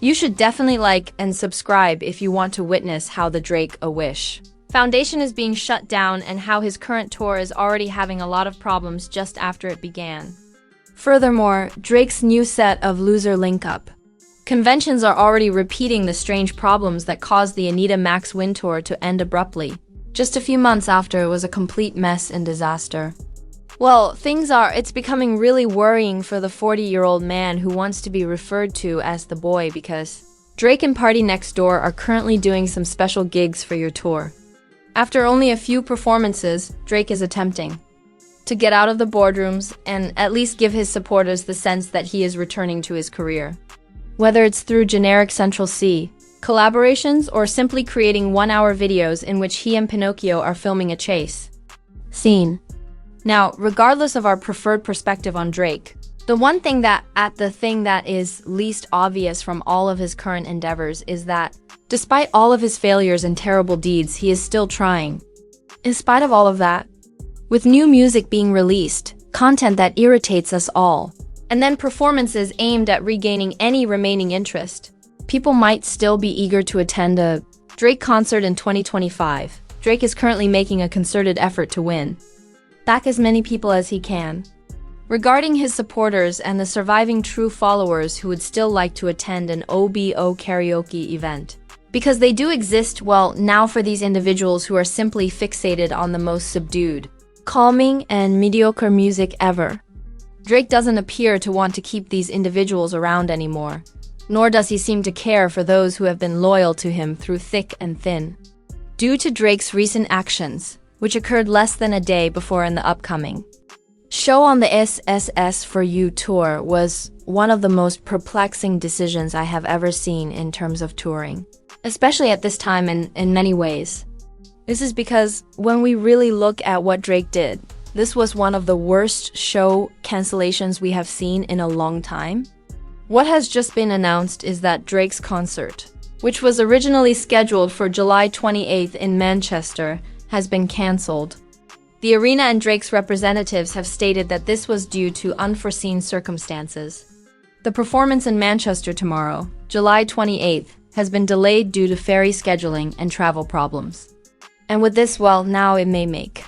You should definitely like and subscribe if you want to witness how the Drake A Wish Foundation is being shut down and how his current tour is already having a lot of problems just after it began. Furthermore, Drake's new set of loser link-up conventions are already repeating the strange problems that caused the Anita Max Win Tour to end abruptly, just a few months after it was a complete mess and disaster. Well, it's becoming really worrying for the 40-year-old man who wants to be referred to as the boy because Drake and Party Next Door are currently doing some special gigs for your tour. After only a few performances, Drake is attempting to get out of the boardrooms and at least give his supporters the sense that he is returning to his career. Whether it's through generic Central C collaborations or simply creating one-hour videos in which he and Pinocchio are filming a chase scene. Now, regardless of our preferred perspective on Drake, the thing that is least obvious from all of his current endeavors is that, despite all of his failures and terrible deeds, he is still trying. In spite of all of that, with new music being released, content that irritates us all, and then performances aimed at regaining any remaining interest, people might still be eager to attend a Drake concert in 2025. Drake is currently making a concerted effort to win back as many people as he can. Regarding his supporters and the surviving true followers who would still like to attend an OBO karaoke event, because they do exist, now for these individuals who are simply fixated on the most subdued, calming, and mediocre music ever. Drake doesn't appear to want to keep these individuals around anymore, nor does he seem to care for those who have been loyal to him through thick and thin. Due to Drake's recent actions, which occurred less than a day before in the upcoming show on the SSS For You tour was one of the most perplexing decisions I have ever seen in terms of touring, especially at this time in many ways. This is because when we really look at what Drake did, this was one of the worst show cancellations we have seen in a long time. What has just been announced is that Drake's concert, which was originally scheduled for July 28th in Manchester, has been cancelled. The arena and Drake's representatives have stated that this was due to unforeseen circumstances. The performance in Manchester tomorrow, July 28th, has been delayed due to ferry scheduling and travel problems. And with this, now it may make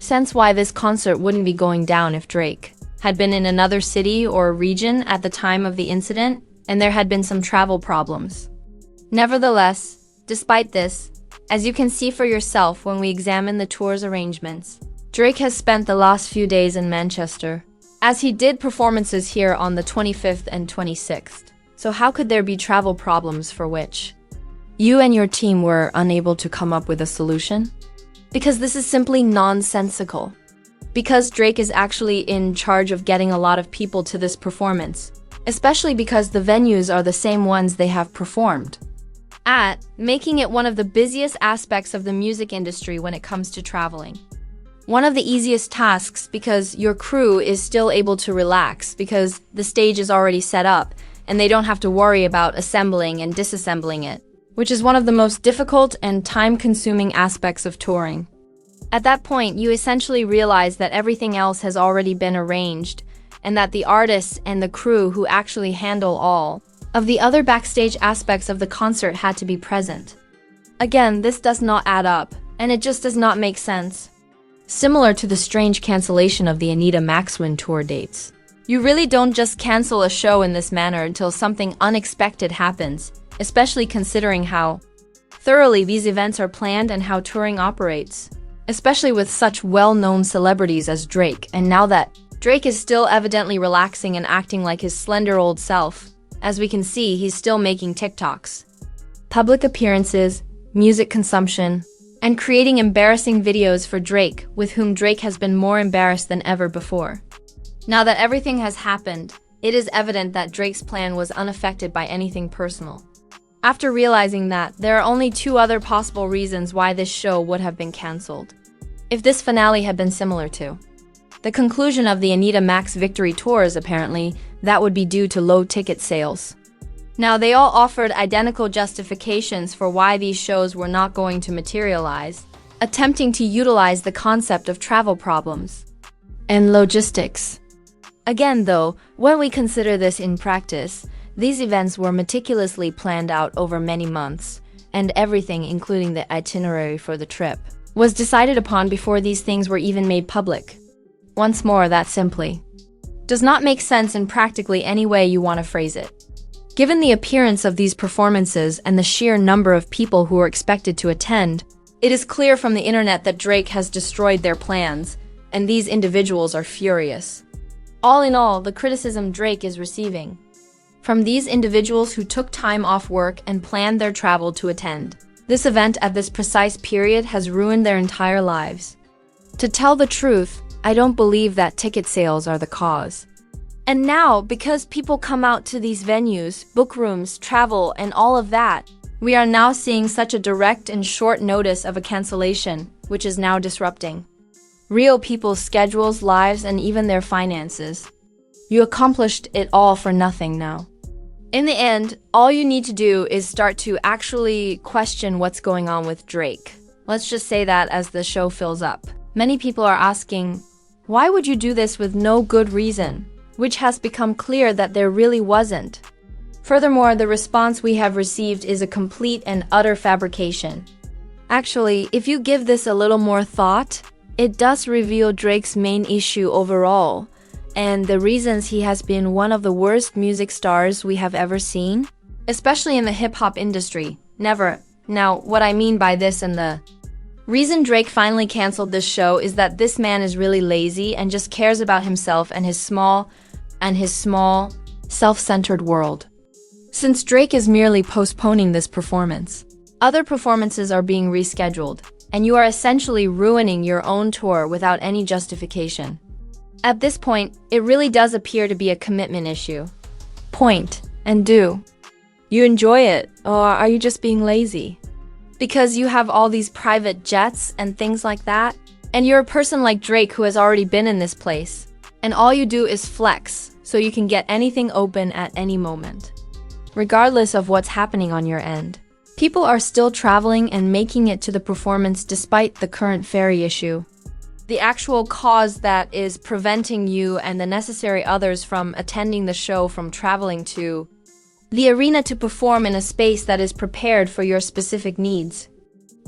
sense why this concert wouldn't be going down if Drake had been in another city or region at the time of the incident and there had been some travel problems. Nevertheless, despite this, as you can see for yourself when we examine the tour's arrangements, Drake has spent the last few days in Manchester, as he did performances here on the 25th and 26th. So how could there be travel problems for which you and your team were unable to come up with a solution? Because this is simply nonsensical. Because Drake is actually in charge of getting a lot of people to this performance, especially because the venues are the same ones they have performed at, making it one of the busiest aspects of the music industry when it comes to traveling. One of the easiest tasks because your crew is still able to relax because the stage is already set up and they don't have to worry about assembling and disassembling it, which is one of the most difficult and time-consuming aspects of touring. At that point, you essentially realize that everything else has already been arranged and that the artists and the crew who actually handle all of the other backstage aspects of the concert had to be present. Again, this does not add up, and it just does not make sense. Similar to the strange cancellation of the Anita Max Win tour dates. You really don't just cancel a show in this manner until something unexpected happens, especially considering how thoroughly these events are planned and how touring operates. Especially with such well-known celebrities as Drake, and now that Drake is still evidently relaxing and acting like his slender old self. As we can see, he's still making TikToks, public appearances, music consumption, and creating embarrassing videos for Drake, with whom Drake has been more embarrassed than ever before. Now that everything has happened, it is evident that Drake's plan was unaffected by anything personal. After realizing that, there are only two other possible reasons why this show would have been cancelled. If this finale had been similar to the conclusion of the Anita Max Victory Tours, apparently, that would be due to low ticket sales. Now, they all offered identical justifications for why these shows were not going to materialize, attempting to utilize the concept of travel problems and logistics. Again, though, when we consider this in practice, These events were meticulously planned out over many months, and everything, including the itinerary for the trip, was decided upon before these things were even made public. Once more, that simply does not make sense in practically any way you want to phrase it. Given the appearance of these performances and the sheer number of people who are expected to attend, it is clear from the internet that Drake has destroyed their plans, and these individuals are furious. All in all, the criticism Drake is receiving from these individuals who took time off work and planned their travel to attend this event at this precise period has ruined their entire lives. To tell the truth, I don't believe that ticket sales are the cause. And now, because people come out to these venues, book rooms, travel, and all of that, we are now seeing such a direct and short notice of a cancellation, which is now disrupting real people's schedules, lives, and even their finances. You accomplished it all for nothing now. In the end, all you need to do is start to actually question what's going on with Drake. Let's just say that as the show fills up. Many people are asking, why would you do this with no good reason? Which has become clear that there really wasn't. Furthermore, the response we have received is a complete and utter fabrication. Actually, if you give this a little more thought, it does reveal Drake's main issue overall, and the reasons he has been one of the worst music stars we have ever seen, especially in the hip-hop industry. Never. Now, what I mean by this and the reason Drake finally canceled this show is that this man is really lazy and just cares about himself and his small, self-centered world. Since Drake is merely postponing this performance, other performances are being rescheduled, and you are essentially ruining your own tour without any justification. At this point, it really does appear to be a commitment issue. Point and do. You enjoy it, or are you just being lazy? Because you have all these private jets and things like that, and you're a person like Drake who has already been in this place, and all you do is flex, so you can get anything open at any moment. Regardless of what's happening on your end, people are still traveling and making it to the performance despite the current ferry issue. The actual cause that is preventing you and the necessary others from attending the show from traveling to the arena to perform in a space that is prepared for your specific needs.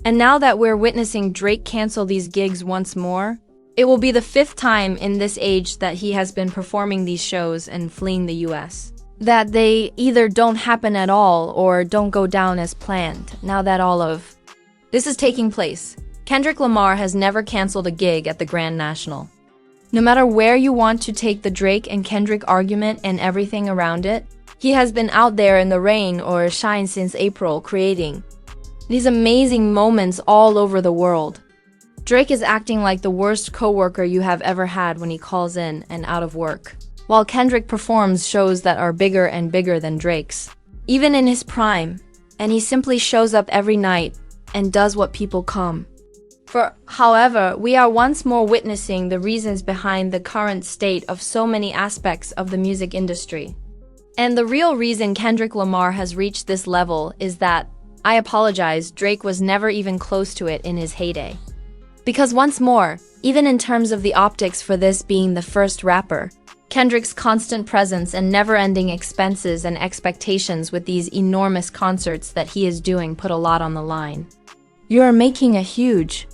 And now that we're witnessing Drake cancel these gigs once more, it will be the 5th time in this age that he has been performing these shows and fleeing the US. That they either don't happen at all or don't go down as planned. Now that all of this is taking place, Kendrick Lamar has never canceled a gig at the Grand National. No matter where you want to take the Drake and Kendrick argument and everything around it, he has been out there in the rain or shine since April creating these amazing moments all over the world. Drake is acting like the worst coworker you have ever had when he calls in and out of work, while Kendrick performs shows that are bigger and bigger than Drake's, even in his prime, and he simply shows up every night and does what people come for. However, we are once more witnessing the reasons behind the current state of so many aspects of the music industry. And the real reason Kendrick Lamar has reached this level is that, I apologize, Drake was never even close to it in his heyday. Because once more, even in terms of the optics for this being the first rapper, Kendrick's constant presence and never-ending expenses and expectations with these enormous concerts that he is doing put a lot on the line. You are making a huge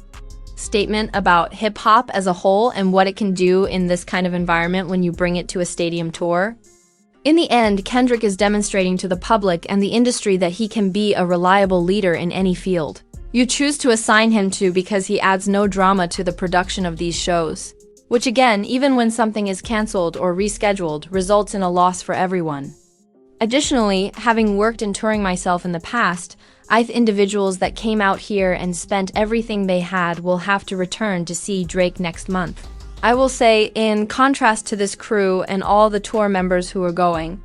statement about hip-hop as a whole and what it can do in this kind of environment when you bring it to a stadium tour. In the end, Kendrick is demonstrating to the public and the industry that he can be a reliable leader in any field you choose to assign him to because he adds no drama to the production of these shows, which again, even when something is cancelled or rescheduled, results in a loss for everyone. Additionally, having worked in touring myself in the past, individuals that came out here and spent everything they had will have to return to see Drake next month. I will say, in contrast to this crew and all the tour members who are going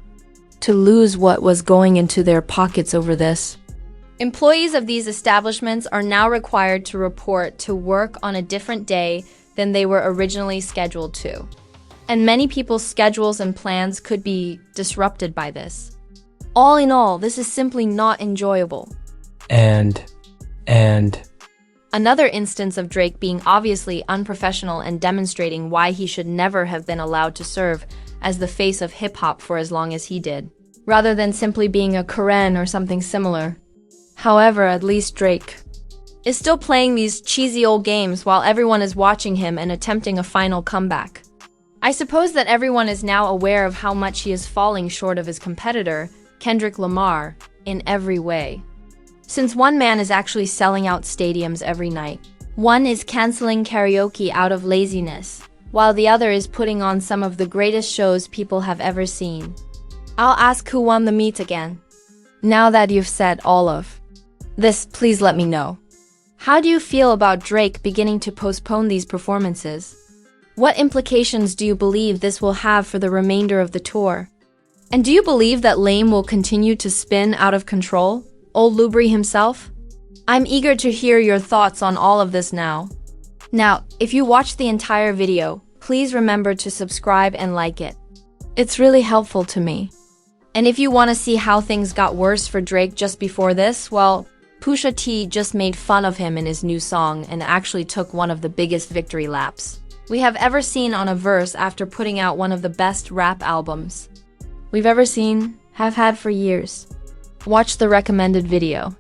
to lose what was going into their pockets over this. Employees of these establishments are now required to report to work on a different day than they were originally scheduled to. And many people's schedules and plans could be disrupted by this. All in all, this is simply not enjoyable. And Another instance of Drake being obviously unprofessional and demonstrating why he should never have been allowed to serve as the face of hip-hop for as long as he did. rather than simply being a Karen or something similar. However, at least Drake is still playing these cheesy old games while everyone is watching him and attempting a final comeback. I suppose that everyone is now aware of how much he is falling short of his competitor, Kendrick Lamar, in every way. Since one man is actually selling out stadiums every night, one is canceling karaoke out of laziness, while the other is putting on some of the greatest shows people have ever seen. I'll ask who won the meet again. Now that you've said all of this, please let me know. How do you feel about Drake beginning to postpone these performances? What implications do you believe this will have for the remainder of the tour? And do you believe that Lame will continue to spin out of control? Old Lubri himself? I'm eager to hear your thoughts on all of this now. Now, if you watched the entire video, please remember to subscribe and like it. It's really helpful to me. And if you want to see how things got worse for Drake just before this, well, Pusha T just made fun of him in his new song and actually took one of the biggest victory laps we have ever seen on a verse after putting out one of the best rap albums we've ever seen, have had for years. Watch the recommended video.